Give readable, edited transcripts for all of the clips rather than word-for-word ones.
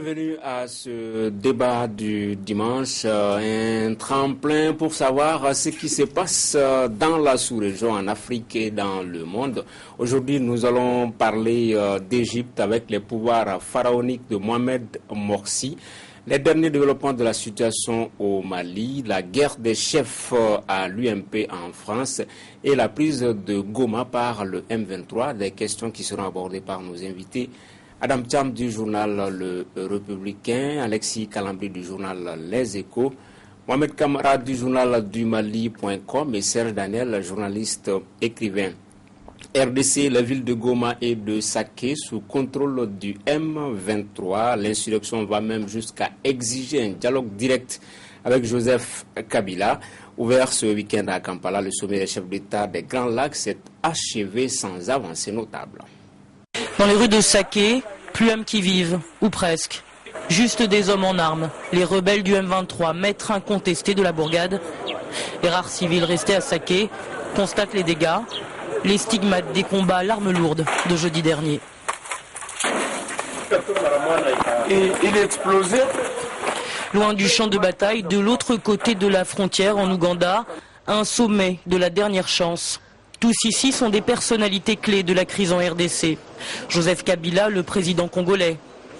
bienvenue à ce débat du dimanche, un tremplin pour savoir ce qui se passe dans la sous-région, en Afrique et dans le monde. Aujourd'hui, nous allons parler d'Égypte avec les pouvoirs pharaoniques de Mohamed Morsi, les derniers développements de la situation au Mali, la guerre des chefs à l'UMP en France et la prise de Goma par le M23, des questions qui seront abordées par nos invités. Adam Thiam du journal Le Républicain, Alexis Calambri du journal Les Échos, Mohamed Kamara du journal du Mali.com et Serge Daniel, journaliste écrivain. RDC, la ville de Goma et de Saké sous contrôle du M23. L'insurrection va même jusqu'à exiger un dialogue direct avec Joseph Kabila. Ouvert ce week-end à Kampala, le sommet des chefs d'État des Grands Lacs s'est achevé sans avancée notable. Dans les rues de Saké, plus hommes qui vivent, ou presque. Juste des hommes en armes, les rebelles du M23, maîtres incontestés de la bourgade. Les rares civils restés à Saké constatent les dégâts, les stigmates des combats à l'arme lourde de jeudi dernier. Et il est explosé. Loin du champ de bataille, de l'autre côté de la frontière, en Ouganda, un sommet de la dernière chance. Tous ici sont des personnalités clés de la crise en RDC. Joseph Kabila, le président congolais.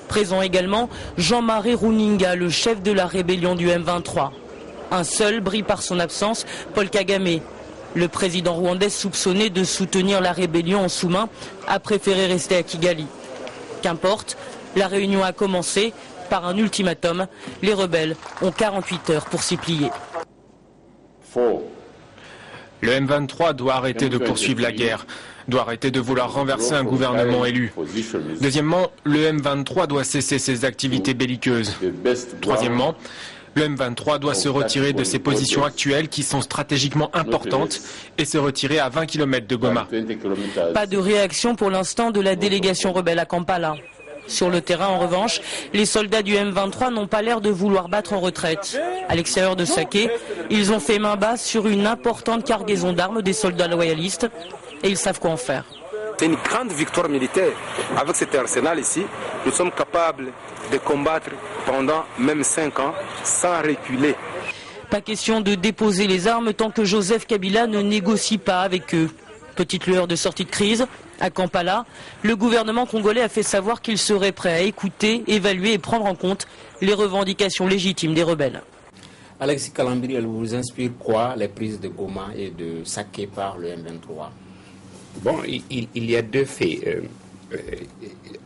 Présent également, Jean-Marie Runinga, le chef de la rébellion du M23. Un seul brille par son absence, Paul Kagame. Le président rwandais soupçonné de soutenir la rébellion en sous-main a préféré rester à Kigali. Qu'importe, la réunion a commencé par un ultimatum. Les rebelles ont 48 heures pour s'y plier. Le M23 doit arrêter de poursuivre la guerre, doit arrêter de vouloir renverser un gouvernement élu. Deuxièmement, le M23 doit cesser ses activités belliqueuses. Troisièmement, le M23 doit se retirer de ses positions actuelles qui sont stratégiquement importantes et se retirer à 20 km de Goma. Pas de réaction pour l'instant de la délégation rebelle à Kampala. Sur le terrain, en revanche, les soldats du M23 n'ont pas l'air de vouloir battre en retraite. À l'extérieur de Saké, ils ont fait main basse sur une importante cargaison d'armes des soldats loyalistes et ils savent quoi en faire. C'est une grande victoire militaire. Avec cet arsenal ici, nous sommes capables de combattre pendant même 5 ans sans reculer. Pas question de déposer les armes tant que Joseph Kabila ne négocie pas avec eux. Petite lueur de sortie de crise, à Kampala, le gouvernement congolais a fait savoir qu'il serait prêt à écouter, évaluer et prendre en compte les revendications légitimes des rebelles. Alexis Calambri, elle vous inspire quoi, les prises de Goma et de Saké par le M23? Bon, il y a deux faits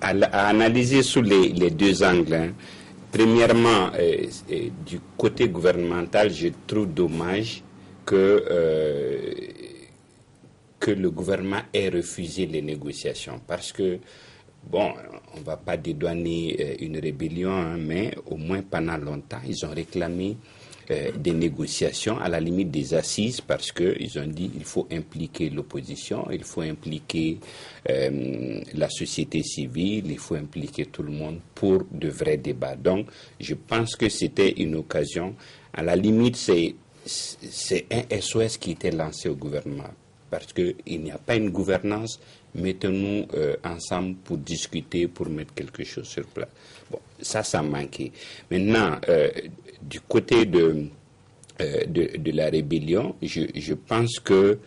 à analyser sous les deux angles. Hein. Premièrement, du côté gouvernemental, je trouve dommage que le gouvernement ait refusé les négociations. Parce que, bon, on ne va pas dédouaner une rébellion, hein, mais au moins pendant longtemps, ils ont réclamé des négociations, à la limite des assises, parce qu'ils ont dit qu'il faut impliquer l'opposition, il faut impliquer la société civile, il faut impliquer tout le monde pour de vrais débats. Donc, je pense que c'était une occasion. À la limite, c'est un SOS qui était lancé au gouvernement. Parce qu'il n'y a pas une gouvernance, mettons-nous ensemble pour discuter, pour mettre quelque chose sur place. Bon, ça manquait. Maintenant, du côté de la rébellion, je pense que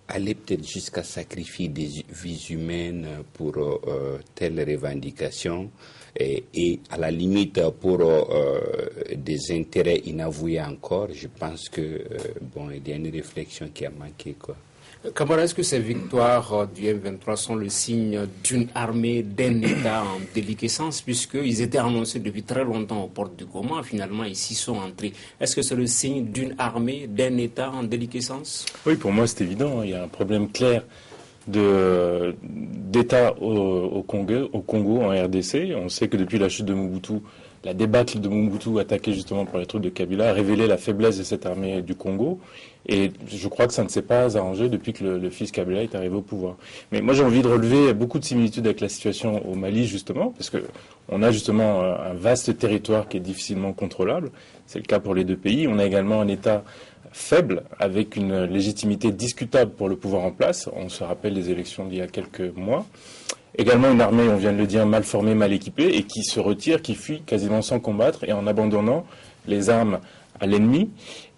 aller peut-être jusqu'à sacrifier des vies humaines pour telle revendication et à la limite pour des intérêts inavoués encore, je pense que bon, il y a une réflexion qui a manqué, quoi. Kamara, est-ce que ces victoires du M23 sont le signe d'une armée, d'un État en déliquescence, puisqu'ils étaient annoncés depuis très longtemps aux portes du Goma, finalement ils s'y sont entrés. Est-ce que c'est le signe d'une armée, d'un État en déliquescence? Oui, pour moi c'est évident, il y a un problème clair d'État au Congo, en RDC. On sait que depuis la chute de Mobutu, la débâcle de Mobutu attaquée justement par les troupes de Kabila a révélé la faiblesse de cette armée du Congo. Et je crois que ça ne s'est pas arrangé depuis que le fils Kabila est arrivé au pouvoir. Mais moi j'ai envie de relever beaucoup de similitudes avec la situation au Mali justement, parce que on a justement un vaste territoire qui est difficilement contrôlable. C'est le cas pour les deux pays. On a également un État faible, avec une légitimité discutable pour le pouvoir en place. On se rappelle des élections d'il y a quelques mois. Également une armée, on vient de le dire, mal formée, mal équipée, et qui se retire, qui fuit quasiment sans combattre, et en abandonnant les armes à l'ennemi.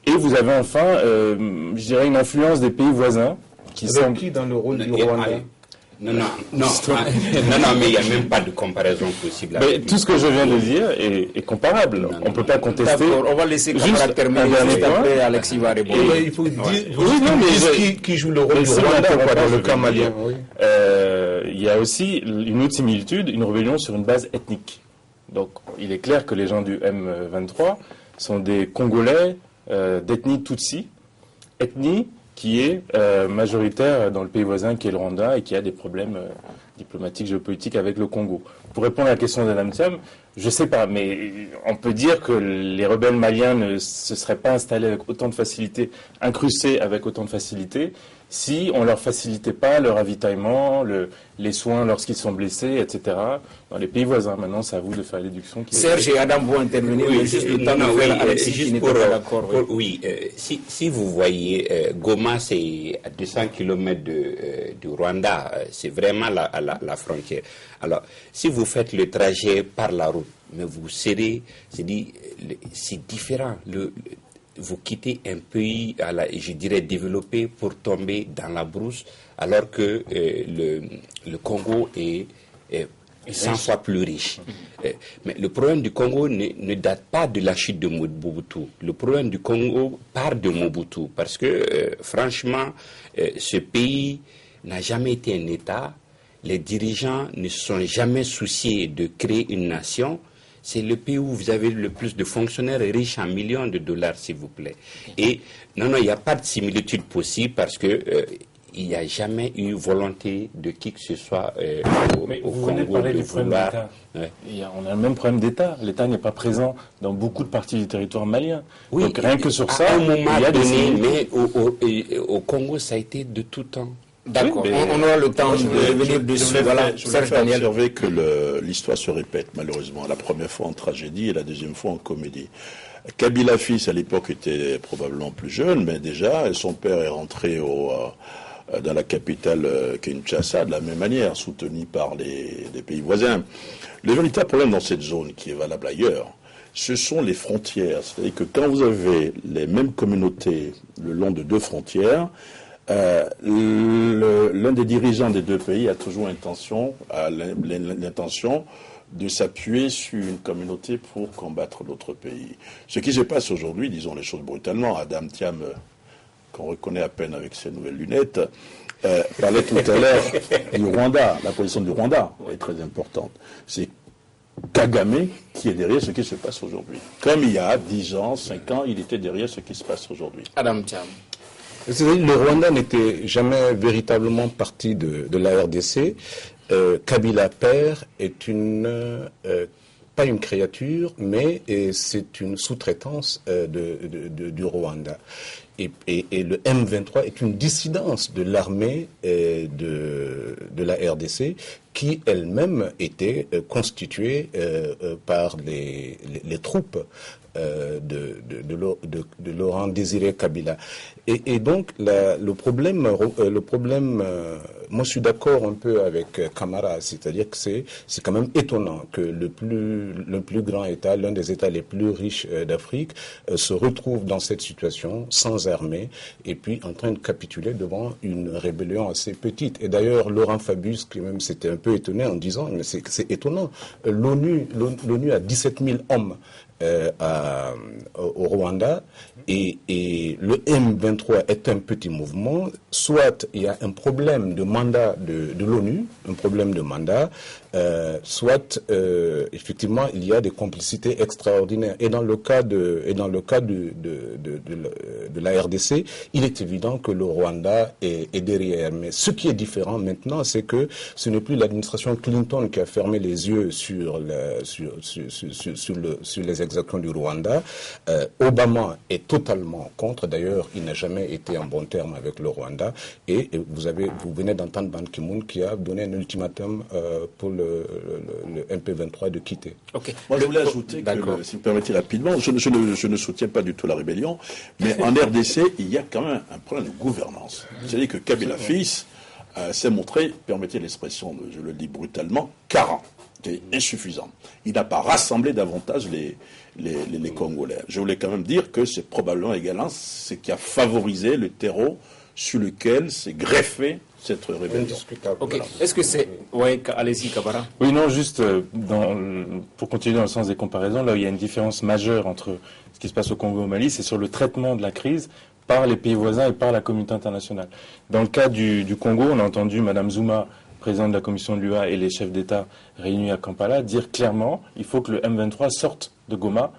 Et vous avez enfin, je dirais, une influence des pays voisins, qui sont... qui dans le rôle du Rwanda? Non, mais il n'y a même pas de comparaison possible. Mais tout ce que je viens de dire est comparable. On ne peut pas contester. D'accord, on va laisser Camara terminer. Juste après, Alexis va répondre. Il faut dire qui joue le rôle du Rwanda dans le cas malien. Il y a aussi une autre similitude, une rébellion sur une base ethnique. Donc, il est clair que les gens du M23 sont des Congolais d'ethnie Tutsi, ethnie qui est majoritaire dans le pays voisin qui est le Rwanda et qui a des problèmes diplomatiques, géopolitiques avec le Congo. Pour répondre à la question d'Adam Thiam, je ne sais pas, mais on peut dire que les rebelles maliens ne se seraient pas installés avec autant de facilité, incrustés avec autant de facilité, si on ne leur facilitait pas le ravitaillement, les soins lorsqu'ils sont blessés, etc. Dans les pays voisins. Maintenant, c'est à vous de faire l'éduction. Serge et Adam vont intervenir, mais juste le temps de faire Alexis qui n'est pas d'accord. Si vous voyez, Goma, c'est à 200 km du Rwanda, c'est vraiment la frontière. Alors, si vous faites le trajet par la route, mais vous serez, c'est différent. Vous quittez un pays, je dirais, développé pour tomber dans la brousse, alors que le Congo est 100 fois plus riche. Mais le problème du Congo ne date pas de la chute de Mobutu. Le problème du Congo part de Mobutu, parce que, franchement, ce pays n'a jamais été un État. Les dirigeants ne se sont jamais souciés de créer une nation. C'est le pays où vous avez le plus de fonctionnaires riches en millions de dollars, s'il vous plaît. Et non, il n'y a pas de similitude possible parce que il n'y a jamais eu volonté de qui que ce soit au Congo de vouloir. Ouais. On a le même problème d'État. L'État n'est pas présent dans beaucoup de parties du territoire malien. Oui, donc rien que sur ça, à un moment il y a donné, mais au Congo, ça a été de tout temps. D'accord, oui, on aura le temps de revenir dessus. Voilà, je voulais faire observer que l'histoire se répète malheureusement. La première fois en tragédie et la deuxième fois en comédie. Kabila fils à l'époque était probablement plus jeune, mais déjà son père est rentré dans la capitale Kinshasa de la même manière, soutenu par les pays voisins. Le véritable problème dans cette zone, qui est valable ailleurs, ce sont les frontières. C'est-à-dire que quand vous avez les mêmes communautés le long de deux frontières, l'un des dirigeants des deux pays a toujours l'intention de s'appuyer sur une communauté pour combattre l'autre pays. Ce qui se passe aujourd'hui, disons les choses brutalement, Adam Thiam, qu'on reconnaît à peine avec ses nouvelles lunettes, parlait tout à l'heure du Rwanda. La position du Rwanda est très importante. C'est Kagame qui est derrière ce qui se passe aujourd'hui. Comme il y a 10 ans, 5 ans, il était derrière ce qui se passe aujourd'hui. Adam Thiam. Le Rwanda n'était jamais véritablement partie de la RDC. Kabila père est pas une créature, mais c'est une sous-traitance du Rwanda. Et le M23 est une dissidence de l'armée de la RDC qui elle-même était constituée par les troupes de Laurent Désiré Kabila. Et donc le problème, moi je suis d'accord un peu avec Camara, c'est-à-dire que c'est quand même étonnant que le plus grand État, l'un des États les plus riches d'Afrique, se retrouve dans cette situation sans armée et puis en train de capituler devant une rébellion assez petite. Et d'ailleurs Laurent Fabius qui même s'était un peu étonné en disant mais c'est étonnant, l'ONU a 17 000 hommes au Rwanda et le M23 est un petit mouvement, soit il y a un problème de mandat de l'ONU, un problème de mandat, soit effectivement il y a des complicités extraordinaires. Et dans le cas de la RDC, il est évident que le Rwanda est derrière. Mais ce qui est différent maintenant, c'est que ce n'est plus l'administration Clinton qui a fermé les yeux sur les exactions du Rwanda. Obama est totalement contre. D'ailleurs, il n'a jamais été en bon terme avec le Rwanda. Et vous venez d'entendre Ban Ki-moon qui a donné un ultimatum pour le MP23 de quitter. Okay. Moi, je voulais ajouter que, si vous permettez rapidement, je ne soutiens pas du tout la rébellion, mais en RDC, il y a quand même un problème de gouvernance. C'est-à-dire que Kabila fils s'est montré, permettez l'expression, je le dis brutalement, carent, insuffisant. Il n'a pas rassemblé davantage les Congolais. Je voulais quand même dire que c'est probablement également ce qui a favorisé le terreau sur lequel s'est greffé cette rébellion. Ok. Voilà. Est-ce que c'est... Oui, allez-y, Kabara. Oui, non, juste pour continuer dans le sens des comparaisons, là où il y a une différence majeure entre ce qui se passe au Congo et au Mali, c'est sur le traitement de la crise par les pays voisins et par la communauté internationale. Dans le cas du Congo, on a entendu Mme Zuma, présidente de la commission de l'UA, et les chefs d'État réunis à Kampala dire clairement il faut que le M23 sorte de Goma,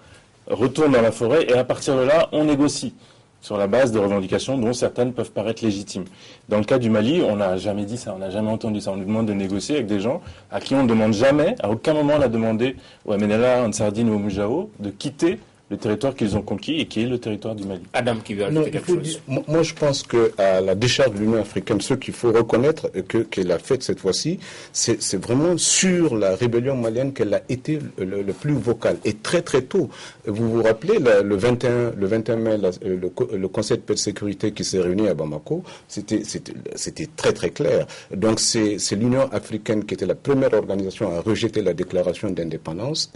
retourne dans la forêt, et à partir de là, on négocie sur la base de revendications dont certaines peuvent paraître légitimes. Dans le cas du Mali, on n'a jamais dit ça, on n'a jamais entendu ça. On nous demande de négocier avec des gens à qui on ne demande jamais, à aucun moment on a demandé au MNLA, en Sardine ou au Mujao, de quitter le territoire qu'ils ont conquis et qui est le territoire du Mali. Adam qui veut ajouter quelque chose. Moi, je pense qu'à la décharge de l'Union africaine, ce qu'il faut reconnaître qu'elle a fait cette fois-ci, c'est vraiment sur la rébellion malienne qu'elle a été le plus vocale. Et très très tôt, vous vous rappelez, le 21 mai, le Conseil de paix et de sécurité qui s'est réuni à Bamako, c'était très très clair. Donc c'est l'Union africaine qui était la première organisation à rejeter la déclaration d'indépendance.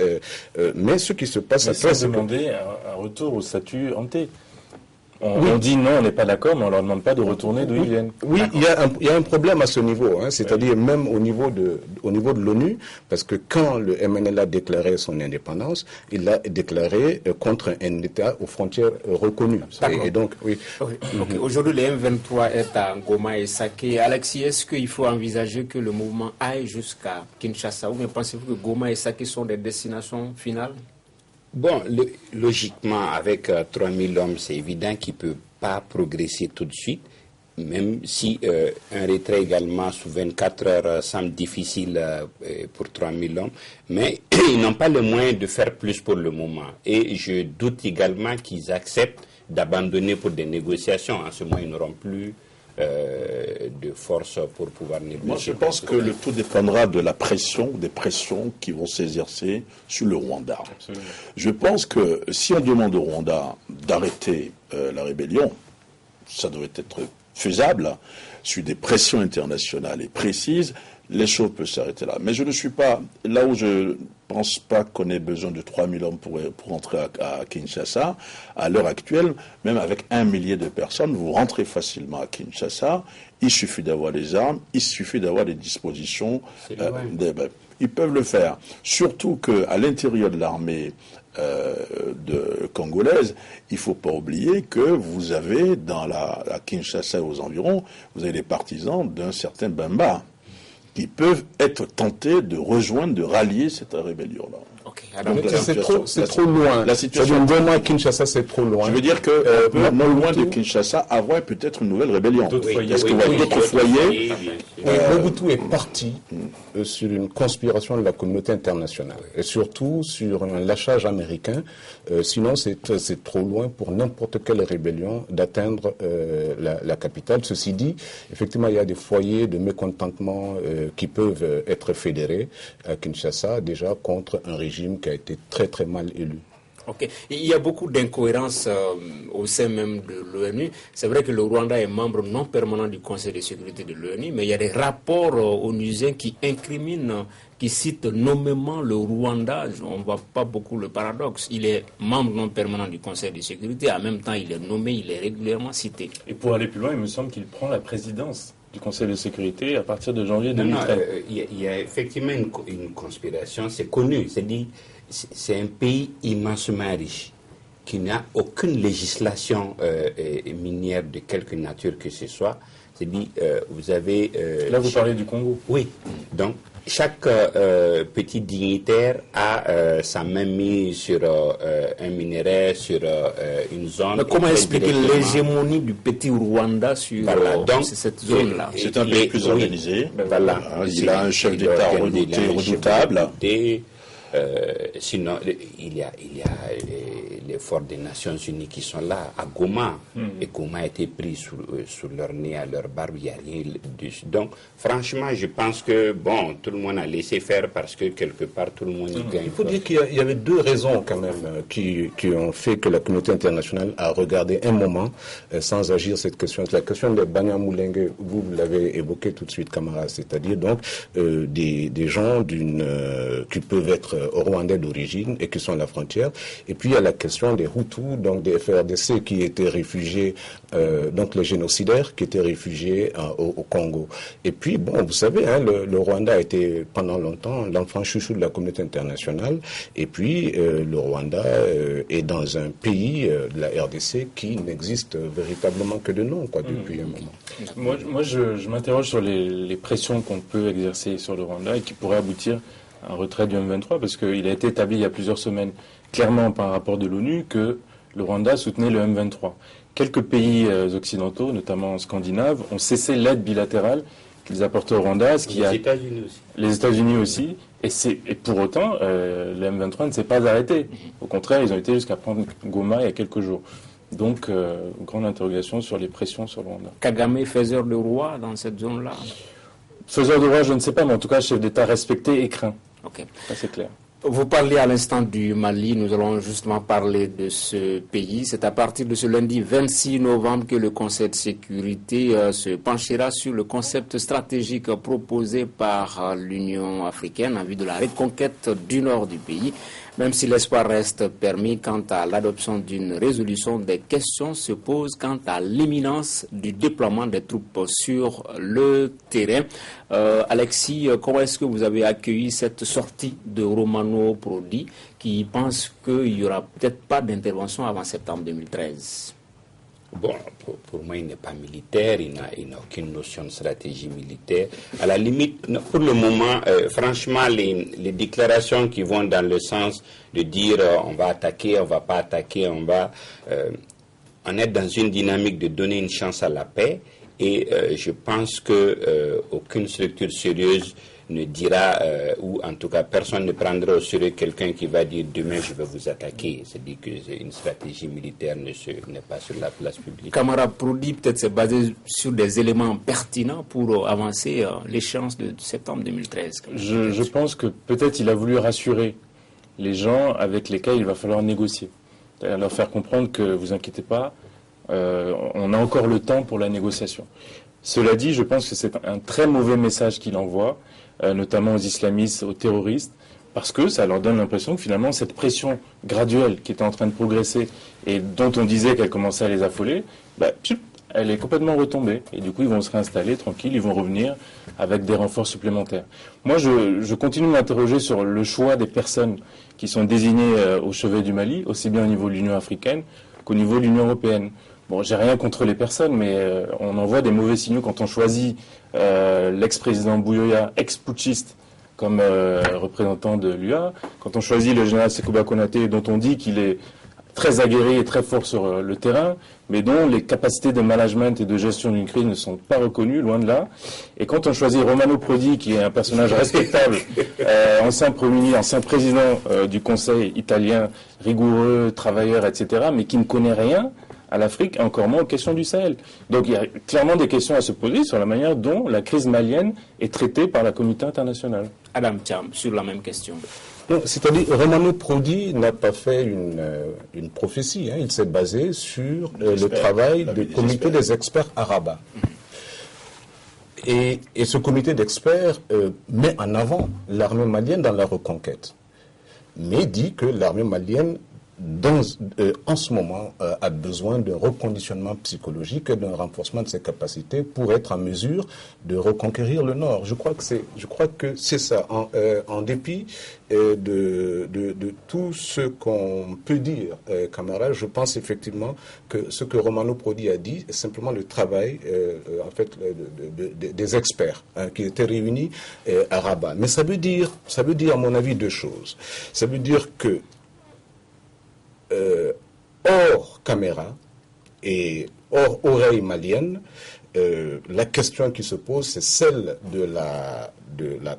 Mais ce qui se passe après, c'est un retour au statut hanté. On dit non, on n'est pas d'accord, mais on ne leur demande pas de retourner d'où ils viennent. Oui, il y a un problème à ce niveau, c'est-à-dire même au niveau de l'ONU, parce que quand le MNLA a déclaré son indépendance, il l'a déclaré contre un État aux frontières reconnues. Et donc, oui. Okay. Aujourd'hui, le M23 est à Goma et Saké. Alexis, est-ce qu'il faut envisager que le mouvement aille jusqu'à Kinshasa, ou bien pensez-vous que Goma et Saké sont des destinations finales? Bon, logiquement, avec 3000 hommes, c'est évident qu'il ne peut pas progresser tout de suite, même si un retrait également sous 24 heures semble difficile pour 3000 hommes, mais ils n'ont pas le moyen de faire plus pour le moment. Et je doute également qu'ils acceptent d'abandonner pour des négociations. En ce moment, ils n'auront plus de force pour pouvoir négocier. Moi, je pense que le tout dépendra de la pression, des pressions qui vont s'exercer sur le Rwanda. Absolument. Je pense que si on demande au Rwanda d'arrêter la rébellion, ça devrait être faisable sur des pressions internationales et précises. Les choses peuvent s'arrêter là. Mais je ne suis pas là où je ne pense pas qu'on ait besoin de 3000 hommes pour rentrer à Kinshasa. À l'heure actuelle, même avec 1 millier de personnes, vous rentrez facilement à Kinshasa. Il suffit d'avoir des armes, il suffit d'avoir des dispositions. Ils peuvent le faire. Surtout qu'à l'intérieur de l'armée congolaise, il ne faut pas oublier que vous avez à Kinshasa et aux environs, vous avez des partisans d'un certain Bemba qui peuvent être tentés de rejoindre, de rallier cette rébellion-là. C'est trop loin. La situation vraiment Kinshasa, c'est trop loin. Je veux dire que non loin de Kinshasa, avoir peut-être une nouvelle rébellion. Parce qu'il y a d'autres foyers. Mobutu est parti sur une conspiration de la communauté internationale et surtout sur un lâchage américain. Sinon, c'est trop loin pour n'importe quelle rébellion d'atteindre la capitale. Ceci dit, effectivement, il y a des foyers de mécontentement qui peuvent être fédérés à Kinshasa déjà contre un régime qui a été très très mal élu. Ok. Il y a beaucoup d'incohérences au sein même de l'ONU. C'est vrai que le Rwanda est membre non permanent du Conseil de sécurité de l'ONU, mais il y a des rapports onusiens qui incriminent, qui citent nommément le Rwanda. On ne voit pas beaucoup le paradoxe. Il est membre non permanent du Conseil de sécurité. En même temps, il est nommé, il est régulièrement cité. Et pour aller plus loin, il me semble qu'il prend la présidence du Conseil de sécurité à partir de janvier 2013. Il y a effectivement une conspiration, c'est connu. C'est un pays immensement riche qui n'a aucune législation minière de quelque nature que ce soit. C'est-à-dire, vous avez... Là, vous parlez du Congo. Oui. Donc, chaque petit dignitaire a sa main mise sur un minerai, sur une zone. Mais comment expliquer l'hégémonie du petit Rwanda sur cette zone-là? C'est un pays plus organisé. Il a un chef d'État redoutable. Sinon, il y a les forces des Nations Unies qui sont là, à Goma. Et Goma a été pris sur leur nez, à leur barbe, il n'y a rien dessus. Donc, franchement, je pense que, bon, tout le monde a laissé faire parce que quelque part, tout le monde y gagne. Il faut dire qu'il y avait deux raisons quand même qui ont fait que la communauté internationale a regardé un moment sans agir cette question. La question de Banyamulenge, vous l'avez évoqué tout de suite, camarade, c'est-à-dire donc des gens qui peuvent être rwandais d'origine et qui sont à la frontière. Et puis il y a la question des Hutus, donc des FRDC qui étaient réfugiés, donc les génocidaires qui étaient réfugiés au Congo. Et puis, bon, vous savez, hein, le Rwanda a été pendant longtemps l'enfant chouchou de la communauté internationale. Et puis, le Rwanda est dans un pays de la RDC qui n'existe véritablement que de nom, quoi, depuis un moment. Moi je m'interroge sur les pressions qu'on peut exercer sur le Rwanda et qui pourraient aboutir à un retrait du M23, parce qu'il a été établi il y a plusieurs semaines, clairement par un rapport de l'ONU, que le Rwanda soutenait le M23. Quelques pays occidentaux, notamment scandinaves, ont cessé l'aide bilatérale qu'ils apportaient au Rwanda. États-Unis aussi. Les États-Unis aussi. Et pour autant, le M23 ne s'est pas arrêté. Au contraire, ils ont été jusqu'à prendre Goma il y a quelques jours. Donc, grande interrogation sur les pressions sur le Rwanda. Kagame, faiseur de roi dans cette zone-là? Faiseur de roi, je ne sais pas, mais en tout cas, chef d'État respecté et craint. Ok. Ça, c'est clair. Vous parlez à l'instant du Mali, nous allons justement parler de ce pays. C'est à partir de ce lundi 26 novembre que le Conseil de sécurité se penchera sur le concept stratégique proposé par l'Union africaine en vue de la reconquête du nord du pays. Même si l'espoir reste permis quant à l'adoption d'une résolution, des questions se posent quant à l'imminence du déploiement des troupes sur le terrain. Alexis, comment est-ce que vous avez accueilli cette sortie de Romano Prodi qui pense qu'il n'y aura peut-être pas d'intervention avant septembre 2013? Bon, pour moi, il n'est pas militaire, il n'a aucune notion de stratégie militaire. À la limite, pour le moment, franchement, les déclarations qui vont dans le sens de dire on va attaquer, on va pas attaquer, on est dans une dynamique de donner une chance à la paix. Et je pense que aucune structure sérieuse ne dira, ou en tout cas personne ne prendra au sérieux quelqu'un qui va dire demain je vais vous attaquer. C'est-à-dire qu'une stratégie militaire n'est pas sur la place publique. Camarade Prodi, peut-être c'est basé sur des éléments pertinents pour avancer l'échéance de septembre 2013. Je pense que peut-être il a voulu rassurer les gens avec lesquels il va falloir négocier. Leur faire comprendre que vous inquiétez pas, on a encore le temps pour la négociation. Cela dit, je pense que c'est un très mauvais message qu'il envoie, notamment aux islamistes, aux terroristes, parce que ça leur donne l'impression que finalement cette pression graduelle qui était en train de progresser et dont on disait qu'elle commençait à les affoler, elle est complètement retombée. Et du coup, ils vont se réinstaller tranquilles, ils vont revenir avec des renforts supplémentaires. Moi, je continue de m'interroger sur le choix des personnes qui sont désignées au chevet du Mali, aussi bien au niveau de l'Union africaine qu'au niveau de l'Union européenne. Bon, j'ai rien contre les personnes, mais on envoie des mauvais signaux quand on choisit l'ex-président Bouyoya, ex-putschiste, comme représentant de l'UA, quand on choisit le général Sekouba Konaté, dont on dit qu'il est très aguerri et très fort sur le terrain, mais dont les capacités de management et de gestion d'une crise ne sont pas reconnues, loin de là. Et quand on choisit Romano Prodi, qui est un personnage respectable, ancien Premier ministre, ancien président du Conseil italien, rigoureux, travailleur, etc., mais qui ne connaît rien à l'Afrique, et encore moins aux questions du Sahel. Donc il y a clairement des questions à se poser sur la manière dont la crise malienne est traitée par la communauté internationale. Adam Thiam, sur la même question. C'est-à-dire, Romano Prodi n'a pas fait une prophétie, hein. Il s'est basé sur le travail du comité des experts arabes. Et ce comité d'experts met en avant l'armée malienne dans la reconquête, mais dit que l'armée malienne en ce moment a besoin d'un reconditionnement psychologique et d'un renforcement de ses capacités pour être en mesure de reconquérir le Nord. Je crois que c'est ça. En dépit de tout ce qu'on peut dire, camarade, je pense effectivement que ce que Romano Prodi a dit est simplement le travail des experts qui étaient réunis à Rabat. Mais ça veut dire à mon avis deux choses. Ça veut dire que hors caméra et hors oreille malienne, la question qui se pose, c'est celle de la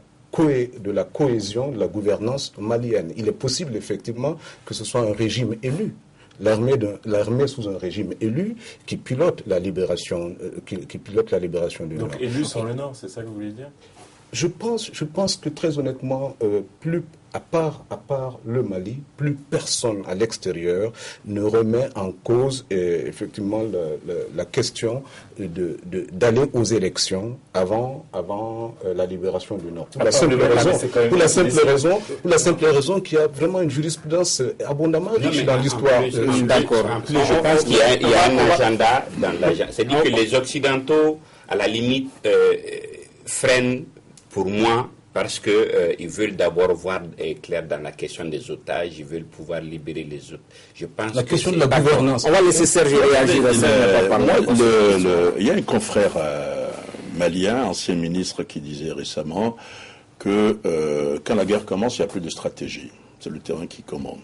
cohésion, de la gouvernance malienne. Il est possible effectivement que ce soit un régime élu. L'armée sous un régime élu qui pilote la libération du Nord. Donc élu sans le Nord, c'est ça que vous voulez dire? Je pense que très honnêtement, à part le Mali, plus personne à l'extérieur ne remet en cause effectivement la question d'aller aux élections avant la libération du Nord. Pour la simple raison qu'il y a vraiment une jurisprudence abondamment riche dans l'histoire. D'accord. En plus, je pense qu'il y a un agenda dans l'agenda. C'est-à-dire que les Occidentaux, à la limite, freinent pour moi, parce qu'ils veulent d'abord voir clair dans la question des otages, ils veulent pouvoir libérer les autres. Je pense la question de la gouvernance. On va laisser Serge réagir à ça. Il y a un confrère malien, ancien ministre, qui disait récemment que quand la guerre commence, il n'y a plus de stratégie. C'est le terrain qui commande.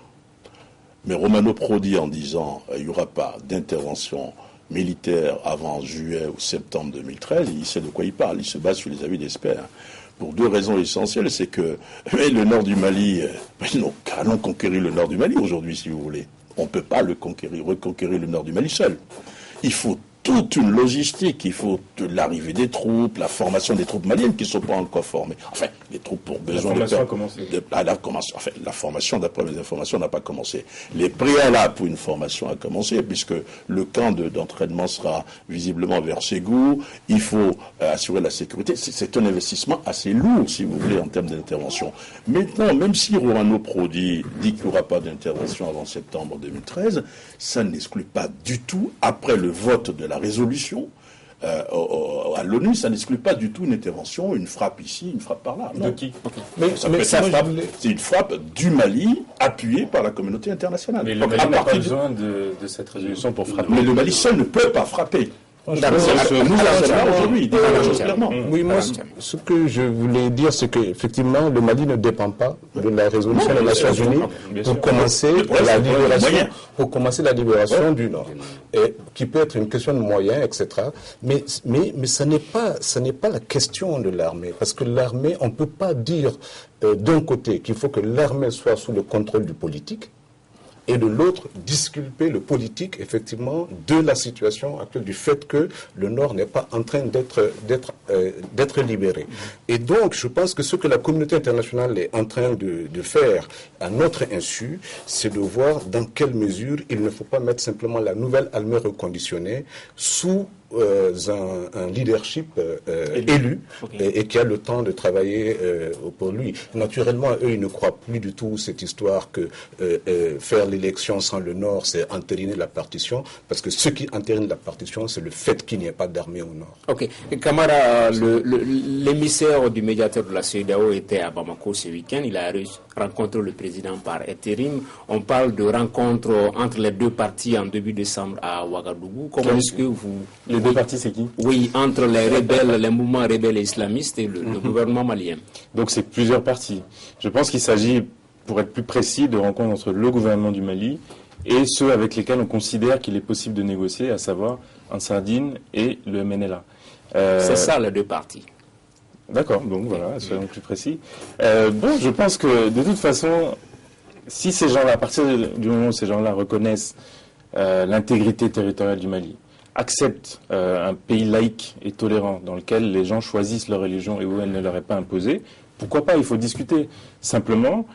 Mais Romano Prodi, en disant il n'y aura pas d'intervention militaire avant juillet ou septembre 2013, il sait de quoi il parle. Il se base sur les avis d'experts. Pour deux raisons essentielles, c'est que le nord du Mali, allons conquérir le nord du Mali aujourd'hui, si vous voulez. On ne peut pas reconquérir le nord du Mali seul. Il faut toute une logistique, il faut l'arrivée des troupes, la formation des troupes maliennes qui ne sont pas encore formées. Enfin, les troupes pour besoin de... La formation a commencé. La formation, d'après mes informations, n'a pas commencé. Les préalables pour une formation a commencé, puisque le camp d'entraînement sera visiblement vers Ségou. Il faut assurer la sécurité. C'est un investissement assez lourd, si vous voulez, en termes d'intervention. Maintenant, même si Romano Prodi dit qu'il n'y aura pas d'intervention avant septembre 2013, ça n'exclut pas du tout, après le vote de la résolution à l'ONU, ça n'exclut pas du tout une intervention, une frappe ici, une frappe par là. De qui? C'est une frappe du Mali appuyée par la communauté internationale. Mais le Mali n'a pas besoin de cette résolution pour frapper. Mais le Mali seul ne peut pas frapper. Nous avons aujourd'hui, clairement. Oui, moi, ce que je voulais dire, c'est qu'effectivement, le Mali ne dépend pas de la résolution des Nations Unies pour commencer la libération du Nord, et qui peut être une question de moyens, etc. Mais ça n'est pas la question de l'armée, parce que l'armée, on ne peut pas dire d'un côté qu'il faut que l'armée soit sous le contrôle du politique, et de l'autre, disculper le politique, effectivement, de la situation actuelle, du fait que le Nord n'est pas en train d'être libéré. Et donc, je pense que ce que la communauté internationale est en train de faire à notre insu, c'est de voir dans quelle mesure il ne faut pas mettre simplement la nouvelle armée reconditionnée sous un leadership élu et qui a le temps de travailler pour lui. Naturellement, eux, ils ne croient plus du tout cette histoire que faire l'élection sans le Nord, c'est entériner la partition, parce que ce qui entérine la partition, c'est le fait qu'il n'y ait pas d'armée au Nord. Ok. Camara, l'émissaire du médiateur de la CEDEAO était à Bamako ce week-end. Il a rencontré le président par intérim. On parle de rencontre entre les deux parties en début décembre à Ouagadougou. Comment est-ce que vous... Les deux parties, c'est qui? Oui, entre les rebelles, les mouvements rebelles et islamistes et le gouvernement malien. Donc c'est plusieurs parties. Je pense qu'il s'agit, pour être plus précis, de rencontres entre le gouvernement du Mali et ceux avec lesquels on considère qu'il est possible de négocier, à savoir Ansar Dine et le MNLA. C'est ça les deux parties. D'accord, donc voilà, soyons plus précis. Je pense que de toute façon, si ces gens-là, à partir du moment où ces gens-là reconnaissent l'intégrité territoriale du Mali, acceptent un pays laïque et tolérant dans lequel les gens choisissent leur religion et où elle ne leur est pas imposée, pourquoi pas, il faut discuter. Simplement,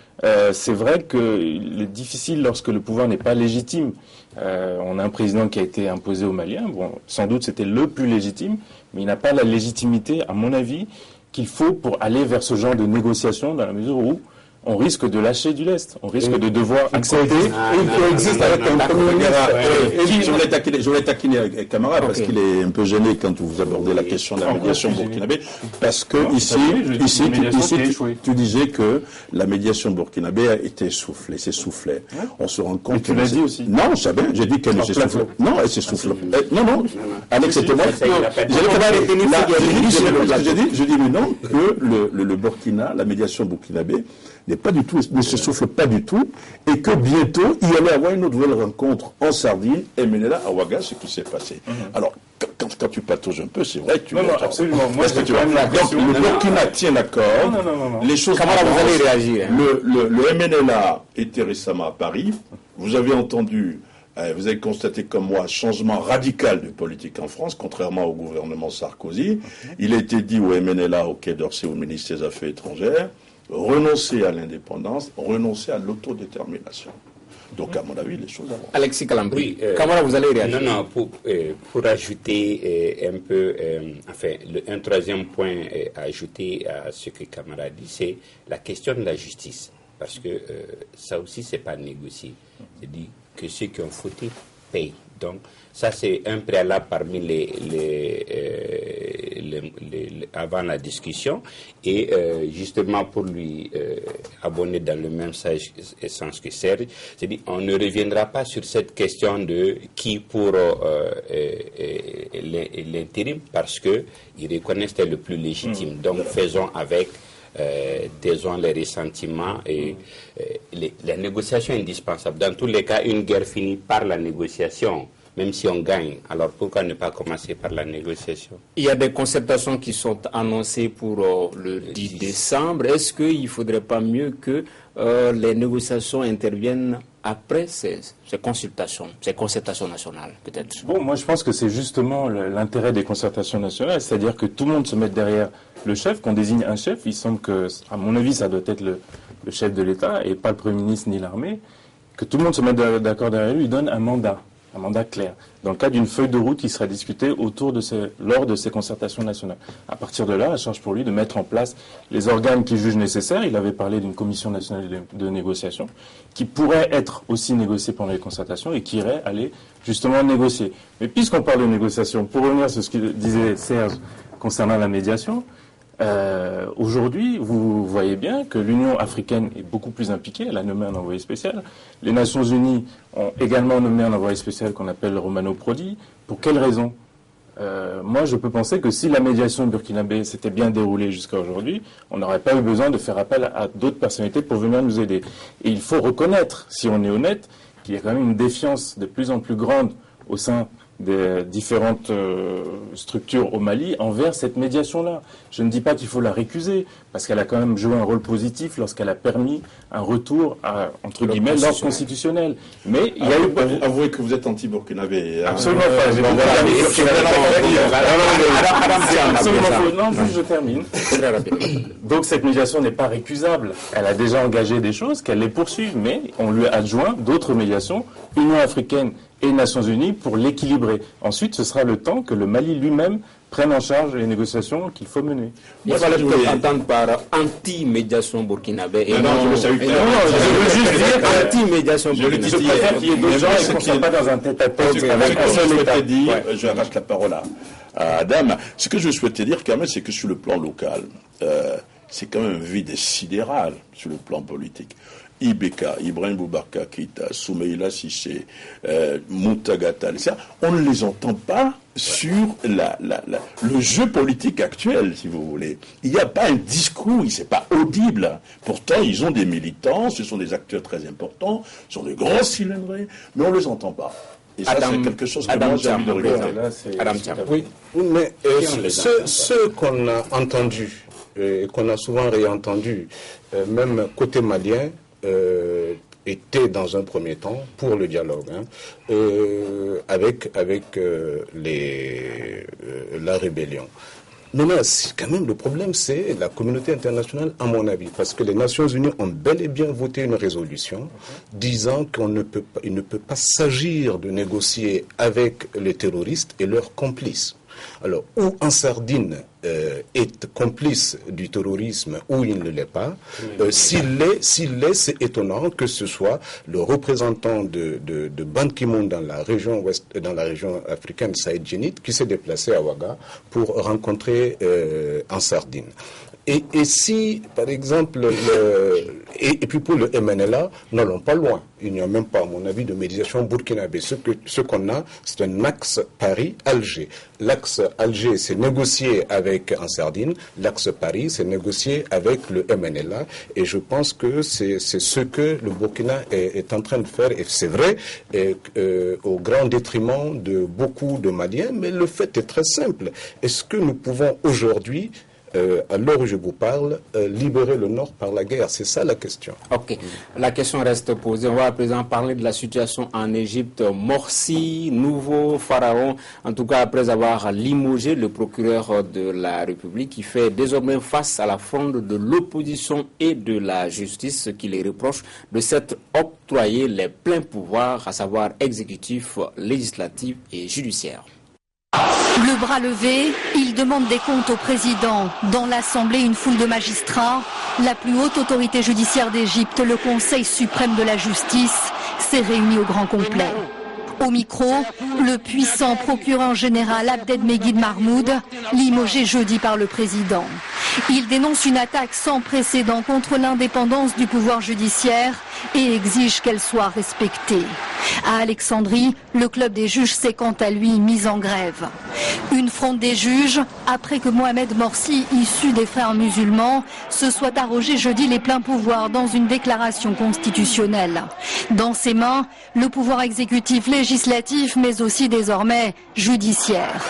c'est vrai qu'il est difficile lorsque le pouvoir n'est pas légitime. On a un président qui a été imposé aux Maliens, bon, sans doute c'était le plus légitime, mais il n'a pas la légitimité, à mon avis, qu'il faut pour aller vers ce genre de négociation, dans la mesure où on risque de lâcher du lest. On risque de devoir accepter. Il coexiste avec un premier ministre. Je voulais taquiner avec Camara parce qu'il est un peu gêné quand vous abordez la question de la médiation burkinabé. Parce que ici, tu disais que la médiation burkinabé a été soufflée, s'essoufflait. On se rend compte. Tu l'as dit aussi. Non, je savais. J'ai dit qu'elle ne s'essoufflait. Non, elle s'essouffle. Non. Alex, c'était moi. Je dis mais non, que le Burkina, la médiation burkinabé, ne se souffle pas du tout, et que bientôt, il y allait avoir une autre nouvelle rencontre en Sardine, et Menela à Ouaga, ce qui s'est passé. Alors, quand tu patauges un peu, c'est vrai que tu... Non, absolument. Moi, donc, le Burkina tient l'accord. Non. Les choses... Comment vous allez réagir? Le MNLA était récemment à Paris. Vous avez entendu... Vous avez constaté comme moi un changement radical de politique en France, contrairement au gouvernement Sarkozy. Il a été dit au MNLA, au Quai d'Orsay, au ministère des Affaires étrangères, renoncer à l'indépendance, renoncer à l'autodétermination. Donc, à mon avis, les choses avancent. Alexis Kalambri, comment vous allez réagir? Non, pour ajouter un peu, un troisième point à ajouter à ce que Camara dit, c'est la question de la justice. Parce que ça aussi, c'est pas négocié. C'est-à-dire que ceux qui ont fauté payent. Donc, ça, c'est un préalable parmi avant la discussion. Et justement, pour lui abonner dans le même sens que Serge, c'est-à-dire on ne reviendra pas sur cette question de qui pour l'intérim, parce qu'ils reconnaissent que c'est le plus légitime. Donc, faisons avec... disons les ressentiments et la négociation est indispensable. Dans tous les cas, une guerre finit par la négociation, même si on gagne. Alors pourquoi ne pas commencer par la négociation? Il y a des concertations qui sont annoncées pour le 10 décembre. Est-ce qu'il ne faudrait pas mieux que les négociations interviennent après ces concertations nationales, peut-être? Bon, moi je pense que c'est justement l'intérêt des concertations nationales, c'est-à-dire que tout le monde se mette derrière le chef, qu'on désigne un chef. Il semble que, à mon avis, ça doit être le chef de l'État et pas le Premier ministre ni l'armée, que tout le monde se mette d'accord derrière lui, donne un mandat clair, dans le cadre d'une feuille de route qui sera discutée lors de ces concertations nationales. À partir de là, la charge pour lui de mettre en place les organes qu'il juge nécessaires. Il avait parlé d'une commission nationale de négociation qui pourrait être aussi négociée pendant les concertations et qui irait aller justement négocier. Mais puisqu'on parle de négociation, pour revenir sur ce que disait Serge concernant la médiation, aujourd'hui, vous voyez bien que l'Union africaine est beaucoup plus impliquée. Elle a nommé un envoyé spécial. Les Nations Unies ont également nommé un envoyé spécial qu'on appelle Romano Prodi. Pour quelles raisons? Moi, je peux penser que si la médiation burkinabé s'était bien déroulée jusqu'à aujourd'hui, on n'aurait pas eu besoin de faire appel à d'autres personnalités pour venir nous aider. Et il faut reconnaître, si on est honnête, qu'il y a quand même une défiance de plus en plus grande au sein des différentes structures au Mali envers cette médiation-là. Je ne dis pas qu'il faut la récuser, parce qu'elle a quand même joué un rôle positif lorsqu'elle a permis un retour à, entre guillemets, l'ordre constitutionnel. Mais il y a eu... Avouez que vous êtes anti-burkinabé. Absolument pas. Non, je termine. Donc cette médiation n'est pas récusable. Elle a déjà engagé des choses, qu'elle les poursuive, mais on lui adjoint d'autres médiations, Union africaine et Nations Unies, pour l'équilibrer. Ensuite, ce sera le temps que le Mali lui-même prenne en charge les négociations qu'il faut mener. Il fallait peut-être entendre par anti-médiation burkinabé. Et non, je le salue. Je veux juste dire anti-médiation burkinabé. Je préfère qu'il y ait d'autres gens et qu'on ne soit pas dans un tête-à-tête avec un seul État. Je arrache la parole à Adam. Ce que je souhaitais dire quand même, c'est que sur le plan local, c'est quand même un vide sidéral sur le plan polique. Ibeka, Ibrahim Boubacar Keïta, Soumeïla Sissé, Moutagata, etc., on ne les entend pas sur le jeu politique actuel, si vous voulez. Il n'y a pas un discours, c'est pas audible. Pourtant, ils ont des militants, ce sont des acteurs très importants, ce sont des grands cylindrés, mais on ne les entend pas. Et ça, c'est quelque chose que moi j'ai envie de regarder. Oui, mais ce qu'on a entendu, et qu'on a souvent réentendu, même côté malien, était dans un premier temps pour le dialogue, avec la rébellion. Maintenant, quand même, le problème, c'est la communauté internationale, à mon avis, parce que les Nations Unies ont bel et bien voté une résolution disant qu'il ne peut pas s'agir de négocier avec les terroristes et leurs complices. Alors, où en Sardine est complice du terrorisme ou il ne l'est pas, s'il l'est, c'est étonnant que ce soit le représentant de Ban Ki-moon dans la région africaine Saïd Djenit qui s'est déplacé à Ouaga pour rencontrer en Sardine. Et si, par exemple, et puis pour le MNLA, n'allons pas loin. Il n'y a même pas, à mon avis, de médiation burkinabé. Ce qu'on a, c'est un axe Paris-Alger. L'axe Alger, c'est négocier avec avec en Sardine, l'axe Paris, c'est négocier avec le MNLA. Et je pense que c'est ce que le Burkina est en train de faire. Et c'est vrai, au grand détriment de beaucoup de Maliens. Mais le fait est très simple. Est-ce que nous pouvons aujourd'hui, à l'heure où je vous parle, libérer le Nord par la guerre? C'est ça la question. Ok, la question reste posée. On va à présent parler de la situation en Égypte. Morsi, nouveau pharaon, en tout cas après avoir limogé le procureur de la République, qui fait désormais face à la fronde de l'opposition et de la justice, qui les reproche de s'être octroyé les pleins pouvoirs, à savoir exécutif, législatif et judiciaire. Le bras levé, il demande des comptes au président. Dans l'Assemblée, une foule de magistrats, la plus haute autorité judiciaire d'Égypte, le Conseil suprême de la justice, s'est réuni au grand complet. Au micro, le puissant procureur général Abdelmegid Mahmoud, limogé jeudi par le président. Il dénonce une attaque sans précédent contre l'indépendance du pouvoir judiciaire et exige qu'elle soit respectée. À Alexandrie, le club des juges s'est quant à lui mis en grève. Une fronde des juges après que Mohamed Morsi, issu des frères musulmans, se soit arrogé jeudi les pleins pouvoirs dans une déclaration constitutionnelle. Dans ses mains, le pouvoir exécutif, législatif, mais aussi désormais judiciaire.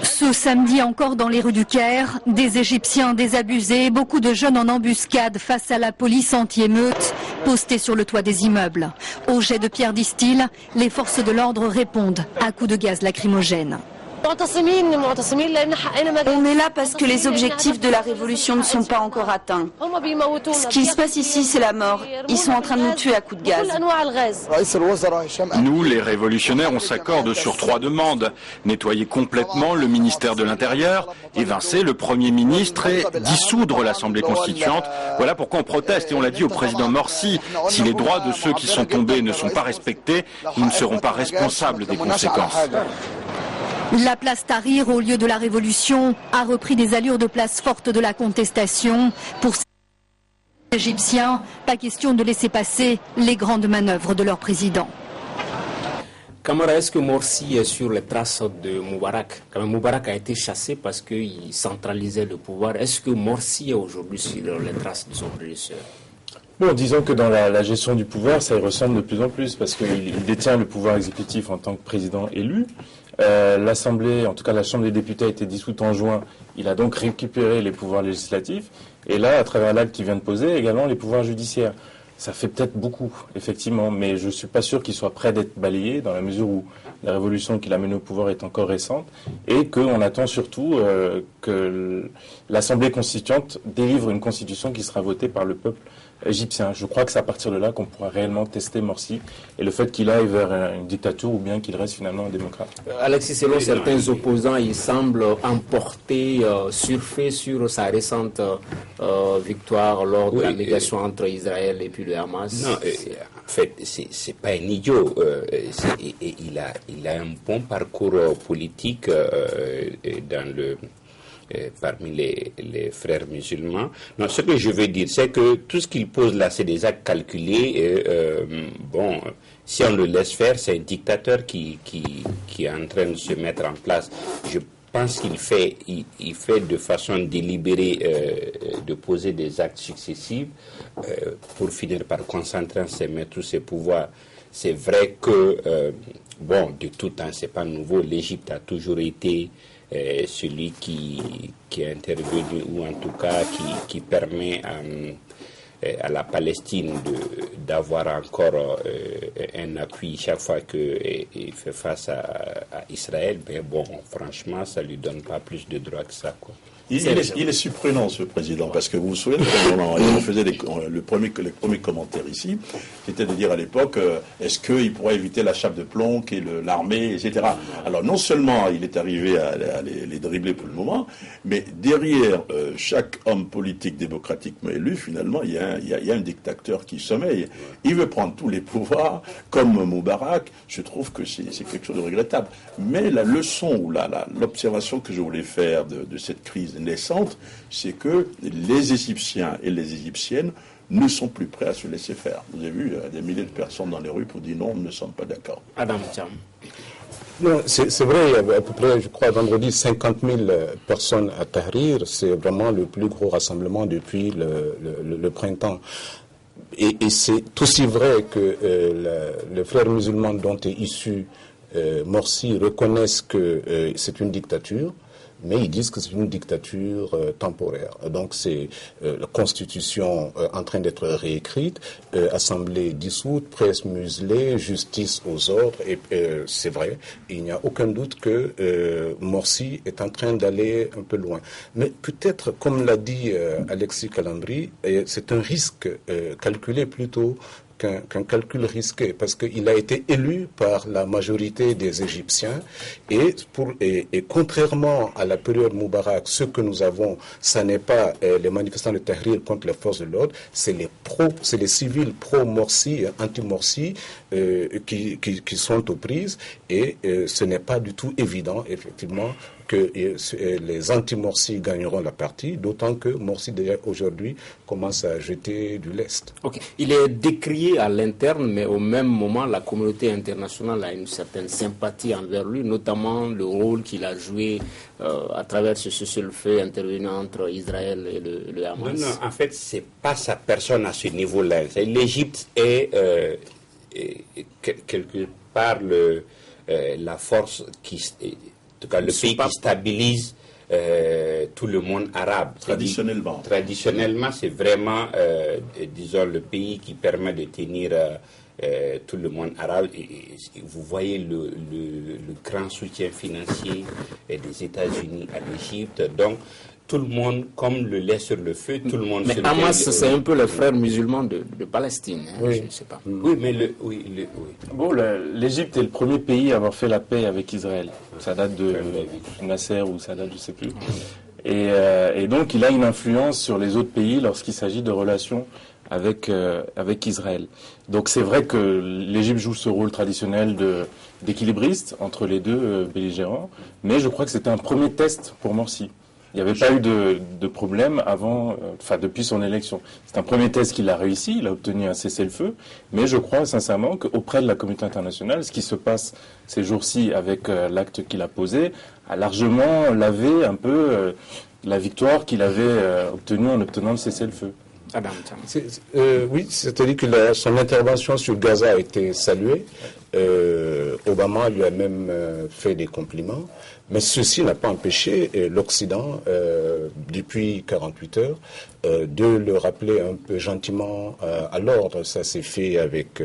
Ce samedi encore dans les rues du Caire, des Égyptiens désabusés, beaucoup de jeunes en embuscade face à la police anti-émeute, postés sur le toit des immeubles. Au jet de pierres distiles, les forces de l'ordre répondent à coups de gaz lacrymogène. On est là parce que les objectifs de la révolution ne sont pas encore atteints. Ce qui se passe ici, c'est la mort. Ils sont en train de nous tuer à coups de gaz. Nous, les révolutionnaires, on s'accorde sur 3 demandes. Nettoyer complètement le ministère de l'Intérieur, évincer le Premier ministre et dissoudre l'Assemblée constituante. Voilà pourquoi on proteste et on l'a dit au président Morsi. Si les droits de ceux qui sont tombés ne sont pas respectés, nous ne serons pas responsables des conséquences. La place Tahrir, au lieu de la révolution, a repris des allures de place forte de la contestation. Pour les Égyptiens, pas question de laisser passer les grandes manœuvres de leur président. Camara, est-ce que Morsi est sur les traces de Moubarak? Quand même, Moubarak a été chassé parce qu'il centralisait le pouvoir. Est-ce que Morsi est aujourd'hui sur les traces de son prédécesseur? Bon, disons que dans la gestion du pouvoir, ça y ressemble de plus en plus parce qu'il détient le pouvoir exécutif en tant que président élu. L'Assemblée, en tout cas la Chambre des députés a été dissoute en juin. Il a donc récupéré les pouvoirs législatifs. Et là, à travers l'acte qu'il vient de poser, également les pouvoirs judiciaires. Ça fait peut-être beaucoup, effectivement, mais je ne suis pas sûr qu'il soit prêt d'être balayé dans la mesure où la révolution qu'il a menée au pouvoir est encore récente et qu'on attend surtout que l'Assemblée constituante délivre une constitution qui sera votée par le peuple égyptien. Je crois que c'est à partir de là qu'on pourra réellement tester Morsi et le fait qu'il aille vers une dictature ou bien qu'il reste finalement un démocrate. Alexis, selon certains opposants, il semble emporter, surfer sur sa récente victoire lors de la négociation entre Israël et puis le Hamas. Non, en fait, c'est pas un idiot. Il a un bon parcours politique parmi les frères musulmans. Non, ce que je veux dire, c'est que tout ce qu'il pose là, c'est des actes calculés. Bon, si on le laisse faire, c'est un dictateur qui est en train de se mettre en place. Je pense qu'il fait de façon délibérée de poser des actes successifs pour finir par concentrer en ses mains tous ses pouvoirs. C'est vrai que, bon, de tout temps, c'est pas nouveau. L'Égypte a toujours été celui qui est intervenu, ou en tout cas qui permet à la Palestine d'avoir encore un appui chaque fois qu'il fait face à Israël. Mais bon, franchement, ça ne lui donne pas plus de droits que ça, quoi. Il est surprenant, ce président, parce que vous vous souvenez, quand on faisait les premiers commentaires ici, c'était de dire à l'époque, est-ce qu'il pourrait éviter la chape de plomb qu'est l'armée, etc. Alors non seulement il est arrivé à les dribbler pour le moment, mais derrière chaque homme politique démocratiquement élu, finalement, il y a un dictateur qui sommeille. Il veut prendre tous les pouvoirs, comme Moubarak. Je trouve que c'est quelque chose de regrettable. Mais la leçon ou l'observation que je voulais faire de cette crise naissante, c'est que les Égyptiens et les Égyptiennes ne sont plus prêts à se laisser faire. Vous avez vu, il y a des milliers de personnes dans les rues pour dire non, nous ne sommes pas d'accord. Adam Thiam. Non, c'est vrai, il y avait à peu près, je crois, vendredi, 50 000 personnes à Tahrir. C'est vraiment le plus gros rassemblement depuis le printemps. Et c'est aussi vrai que les frères musulmans dont est issu Morsi reconnaissent que c'est une dictature, mais ils disent que c'est une dictature temporaire. Donc c'est la constitution en train d'être réécrite, assemblée dissoute, presse muselée, justice aux ordres, et c'est vrai, il n'y a aucun doute que Morsi est en train d'aller un peu loin. Mais peut-être, comme l'a dit Alexis Calambri, c'est un risque calculé plutôt qu'un calcul risqué, parce qu'il a été élu par la majorité des Égyptiens et contrairement à la période Moubarak, ce que nous avons, ça n'est pas les manifestants de Tahrir contre les forces de l'ordre, c'est les civils pro-Morsi, anti-Morsi qui sont aux prises, et ce n'est pas du tout évident, effectivement, que les anti-Morsi gagneront la partie, d'autant que Morsi déjà aujourd'hui commence à jeter du lest. Okay. Il est décrié à l'interne, mais au même moment, la communauté internationale a une certaine sympathie envers lui, notamment le rôle qu'il a joué à travers ce cessez-le-feu intervenant entre Israël et le Hamas. Non, en fait, c'est pas sa personne à ce niveau-là. L'Égypte est quelque part la force qui... En tout cas, le pays qui stabilise tout le monde arabe. Traditionnellement, c'est vraiment, disons, le pays qui permet de tenir tout le monde arabe. Et vous voyez le grand soutien financier des États-Unis à l'Égypte. Donc, tout le monde, comme le lait sur le feu, tout le monde... Mais Hamas, c'est un peu les frères musulmans de Palestine, hein, oui. Je ne sais pas. Oui, mais Bon, l'Égypte est le premier pays à avoir fait la paix avec Israël. Ça date de Nasser ou ça date, je ne sais plus. Et donc, il a une influence sur les autres pays lorsqu'il s'agit de relations avec Israël. Donc, c'est vrai que l'Égypte joue ce rôle traditionnel d'équilibriste entre les deux belligérants, mais je crois que c'était un premier test pour Morsi. Il n'y avait pas eu de problème avant, depuis son élection. C'est un premier test qu'il a réussi, il a obtenu un cessez-le-feu, mais je crois sincèrement qu'auprès de la communauté internationale, ce qui se passe ces jours-ci avec l'acte qu'il a posé, a largement lavé un peu la victoire qu'il avait obtenue en obtenant le cessez-le-feu. Oui, c'est-à-dire que son intervention sur Gaza a été saluée. Obama lui a même fait des compliments. Mais ceci n'a pas empêché l'Occident, depuis 48 heures, de le rappeler un peu gentiment à l'ordre. Ça s'est fait avec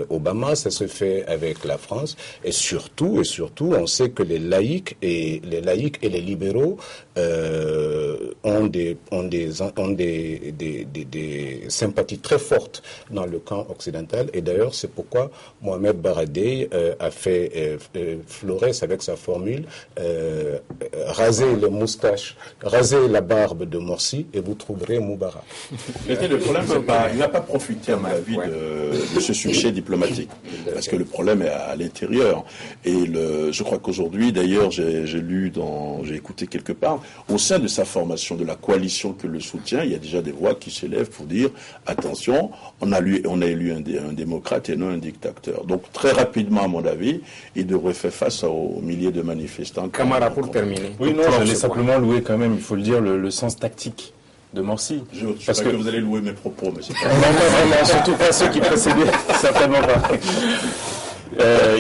Obama, ça se fait avec la France, et surtout, on sait que les laïcs et les libéraux ont des sympathies très fortes dans le camp occidental. Et d'ailleurs, c'est pourquoi Mohamed Baradei a fait Flores avec sa formule. Raser les moustaches, raser la barbe de Morsi et vous trouverez Moubarak. Le problème, il n'a pas profité, à mon avis, de ce succès diplomatique. Parce que le problème est à l'intérieur. Et je crois qu'aujourd'hui, d'ailleurs, j'ai écouté quelque part, au sein de sa formation, de la coalition que le soutient, il y a déjà des voix qui s'élèvent pour dire, attention, on a élu un démocrate et non un dictateur. Donc, très rapidement, à mon avis, il devrait faire face aux milliers de manifestants. Camara, pour terminer. Oui, non, j'allais simplement louer quand même, il faut le dire, le sens tactique de Morsi. Je parce que vous allez louer mes propos, mais c'est pas... non, surtout pas ceux qui précédaient, certainement pas.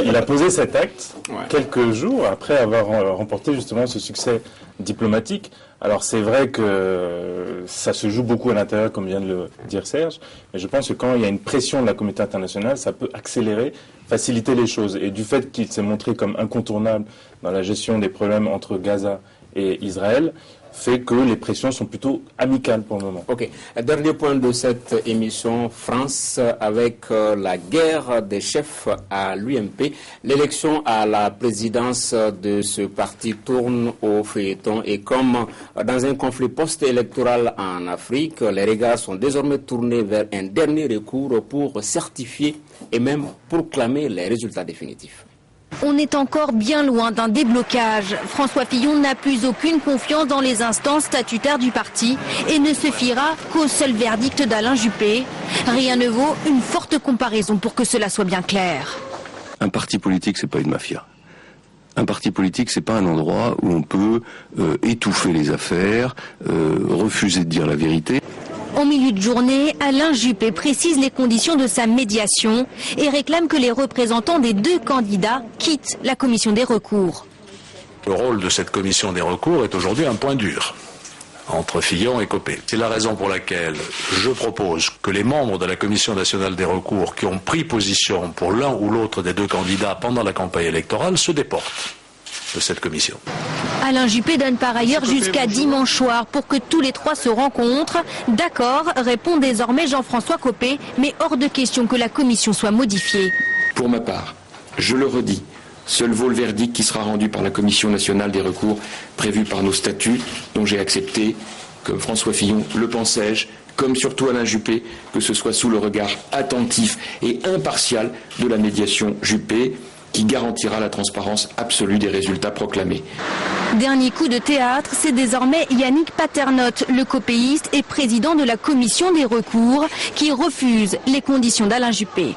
Il a posé cet acte quelques jours après avoir remporté justement ce succès diplomatique. Alors c'est vrai que ça se joue beaucoup à l'intérieur, comme vient de le dire Serge, mais je pense que quand il y a une pression de la communauté internationale, ça peut accélérer, faciliter les choses. Et du fait qu'il s'est montré comme incontournable dans la gestion des problèmes entre Gaza et Israël, fait que les pressions sont plutôt amicales pour le moment. Ok. Dernier point de cette émission, France, avec la guerre des chefs à l'UMP. L'élection à la présidence de ce parti tourne au feuilleton et comme dans un conflit post-électoral en Afrique, les regards sont désormais tournés vers un dernier recours pour certifier et même proclamer les résultats définitifs. On est encore bien loin d'un déblocage. François Fillon n'a plus aucune confiance dans les instances statutaires du parti et ne se fiera qu'au seul verdict d'Alain Juppé. Rien ne vaut une forte comparaison pour que cela soit bien clair. Un parti politique, c'est pas une mafia. Un parti politique, c'est pas un endroit où on peut étouffer les affaires, refuser de dire la vérité. En milieu de journée, Alain Juppé précise les conditions de sa médiation et réclame que les représentants des deux candidats quittent la commission des recours. Le rôle de cette commission des recours est aujourd'hui un point dur entre Fillon et Copé. C'est la raison pour laquelle je propose que les membres de la Commission nationale des recours qui ont pris position pour l'un ou l'autre des deux candidats pendant la campagne électorale se déportent de cette commission. Alain Juppé donne par ailleurs jusqu'à dimanche soir pour que tous les trois se rencontrent. D'accord, répond désormais Jean-François Copé, mais hors de question que la commission soit modifiée. Pour ma part, je le redis, seul vaut le verdict qui sera rendu par la Commission nationale des recours prévu par nos statuts, dont j'ai accepté, comme François Fillon, le pensais-je, comme surtout Alain Juppé, que ce soit sous le regard attentif et impartial de la médiation Juppé, qui garantira la transparence absolue des résultats proclamés. Dernier coup de théâtre, c'est désormais Yannick Paternotte, le copéiste et président de la commission des recours, qui refuse les conditions d'Alain Juppé.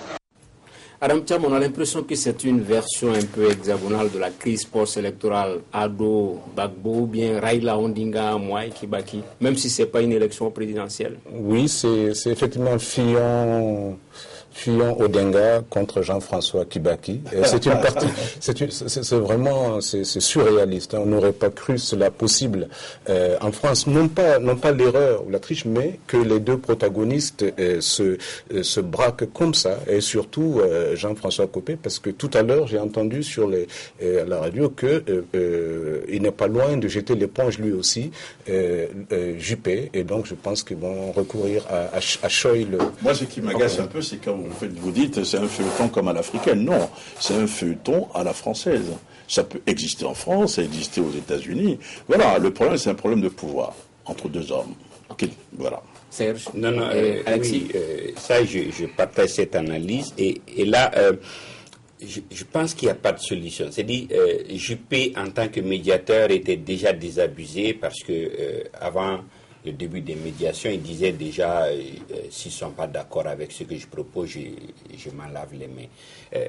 Adam Thiam, on a l'impression que c'est une version un peu hexagonale de la crise post-électorale Ado Gbagbo ou bien Raila Ondinga, Mwai Kibaki, même si ce n'est pas une élection présidentielle. Oui, c'est effectivement Fillon Odinga contre Jean-François Kibaki. C'est une partie, c'est vraiment surréaliste. On n'aurait pas cru cela possible en France. Non pas l'erreur ou la triche, mais que les deux protagonistes se braquent comme ça. Et surtout Jean-François Copé, parce que tout à l'heure j'ai entendu sur la radio que il n'est pas loin de jeter l'éponge lui aussi, Juppé. Et donc je pense qu'ils vont recourir à Schäuble. Moi, ce qui m'agace un peu, c'est quand vous dites c'est un feuilleton comme à l'africaine. Non, c'est un feuilleton à la française. Ça peut exister en France, ça exister aux États-Unis. Voilà, le problème, c'est un problème de pouvoir entre deux hommes. Okay. Voilà. Serge, Alexis, ça, je partage cette analyse. Et là, je pense qu'il n'y a pas de solution. C'est-à-dire, Juppé, en tant que médiateur, était déjà désabusé parce que avant le début des médiations, il disait déjà, s'ils ne sont pas d'accord avec ce que je propose, je m'en lave les mains.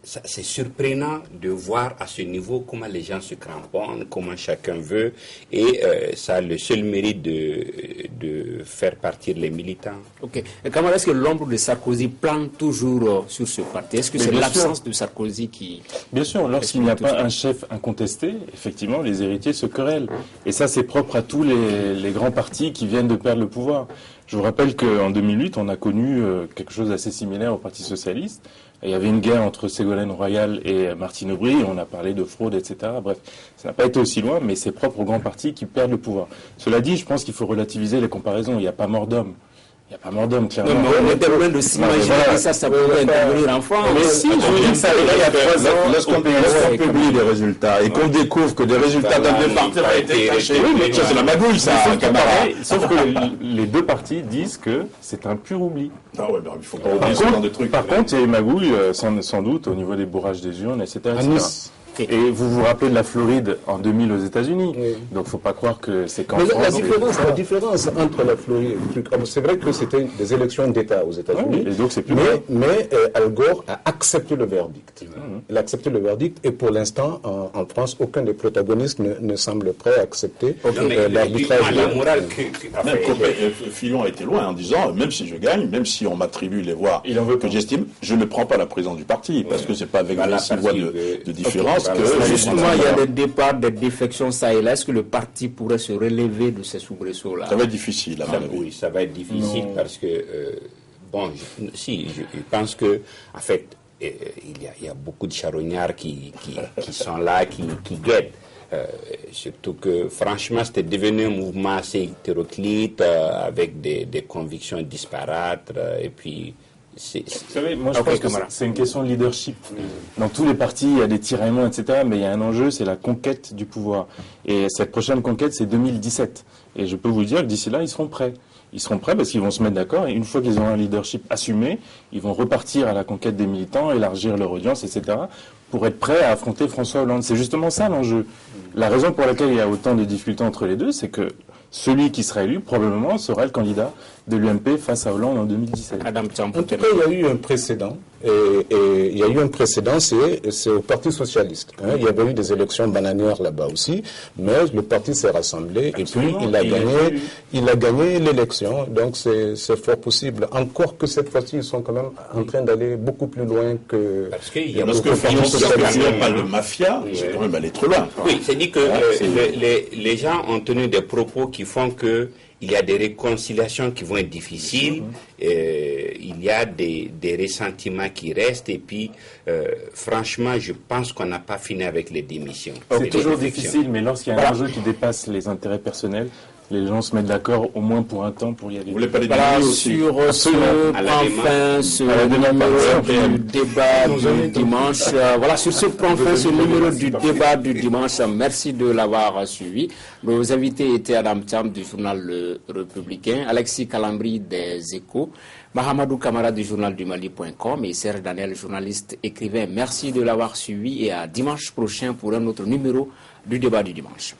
C'est surprenant de voir à ce niveau comment les gens se cramponnent, comment chacun veut, et ça a le seul mérite de faire partir les militants. Ok. Et comment est-ce que l'ombre de Sarkozy plane toujours sur ce parti? Est-ce que c'est l'absence de Sarkozy qui... Bien sûr, lorsqu'il n'y a pas un chef incontesté, effectivement, les héritiers se querellent. Et ça, c'est propre à tous les grands partis qui viennent de perdre le pouvoir. Je vous rappelle qu'en 2008, on a connu quelque chose d'assez similaire au Parti socialiste. Il y avait une guerre entre Ségolène Royal et Martine Aubry, on a parlé de fraude, etc. Bref, ça n'a pas été aussi loin, mais c'est propre aux grands partis qui perdent le pouvoir. Cela dit, je pense qu'il faut relativiser les comparaisons. Il n'y a pas mort d'homme. Il n'y a pas mort d'homme, clairement. Non, mais on était loin de s'imaginer que ça pouvait intervenir en France. Mais si, je dis que ça, il y a 3 ans, lorsqu'on publie des résultats et qu'on découvre que des résultats d'un deux partis ont été cachés, oui, mais c'est la magouille, ça, camarade. Sauf que les deux partis disent que c'est un pur oubli. Ah ouais, il faut pas oublier ce genre de trucs. Par contre, il y a une magouille, sans doute, au niveau des bourrages des urnes, etc. Et vous vous rappelez de la Floride en 2000 aux États-Unis. Oui. Donc il ne faut pas croire que c'est qu'en France. La différence entre la Floride et le truc, c'est vrai que c'était des élections d'État aux États-Unis. Oui, et donc c'est plus mais Al Gore a accepté le verdict. Il a accepté le verdict et pour l'instant, en France, aucun des protagonistes ne semble prêt à accepter l'arbitrage. La morale Fillon a été loin en disant même si je gagne, même si on m'attribue les voix que j'estime, je ne prends pas la présidence du parti parce que c'est pas avec 26 voix de différence. Justement, il y a des départs, des défections, ça et là. Est-ce que le parti pourrait se relever de ces soubresauts-là? Ça va être difficile. Oui, ça va être difficile parce que, je pense que, en fait, il y a beaucoup de charognards qui sont là, qui guettent. Surtout que, franchement, c'était devenu un mouvement assez hétéroclite, avec des convictions disparates, et puis... Vous savez, moi je pense que c'est une question de leadership. Dans tous les partis, il y a des tiraillements, etc. Mais il y a un enjeu, c'est la conquête du pouvoir. Et cette prochaine conquête, c'est 2017. Et je peux vous dire que d'ici là, ils seront prêts. Ils seront prêts parce qu'ils vont se mettre d'accord. Et une fois qu'ils auront un leadership assumé, ils vont repartir à la conquête des militants, élargir leur audience, etc. pour être prêts à affronter François Hollande. C'est justement ça l'enjeu. La raison pour laquelle il y a autant de difficultés entre les deux, c'est que celui qui sera élu, probablement, sera le candidat de l'UMP face à Hollande en 2017. En tout cas, il y a eu un précédent. Et il y a eu un précédent, c'est au Parti socialiste. Il y avait eu des élections bananières là-bas aussi, mais le parti s'est rassemblé et puis il a gagné l'élection. Donc c'est fort possible. Encore que cette fois-ci, ils sont quand même en train d'aller beaucoup plus loin que... Parce qu'il y a Lorsque Fillon parle de mafia, c'est quand même aller trop loin. Oui, c'est dit que les gens ont tenu des propos qui font que il y a des réconciliations qui vont être difficiles, il y a des ressentiments qui restent, et puis franchement, je pense qu'on n'a pas fini avec les démissions. C'est toujours difficile, mais lorsqu'il y a un enjeu qui dépasse les intérêts personnels, les gens se mettent d'accord au moins pour un temps pour y aller. Vous voulez pas les sur ce numéro du débat du dimanche. Voilà, sur ce prend fin ce numéro du débat du dimanche. Merci de l'avoir suivi. Nos invités étaient Adam Thiam du journal Le Républicain, Alexis Calambri des Échos, Mahamadou Kamara du journal du Mali.com et Serge Daniel, journaliste écrivain. Merci de l'avoir suivi et à dimanche prochain pour un autre numéro du débat du dimanche.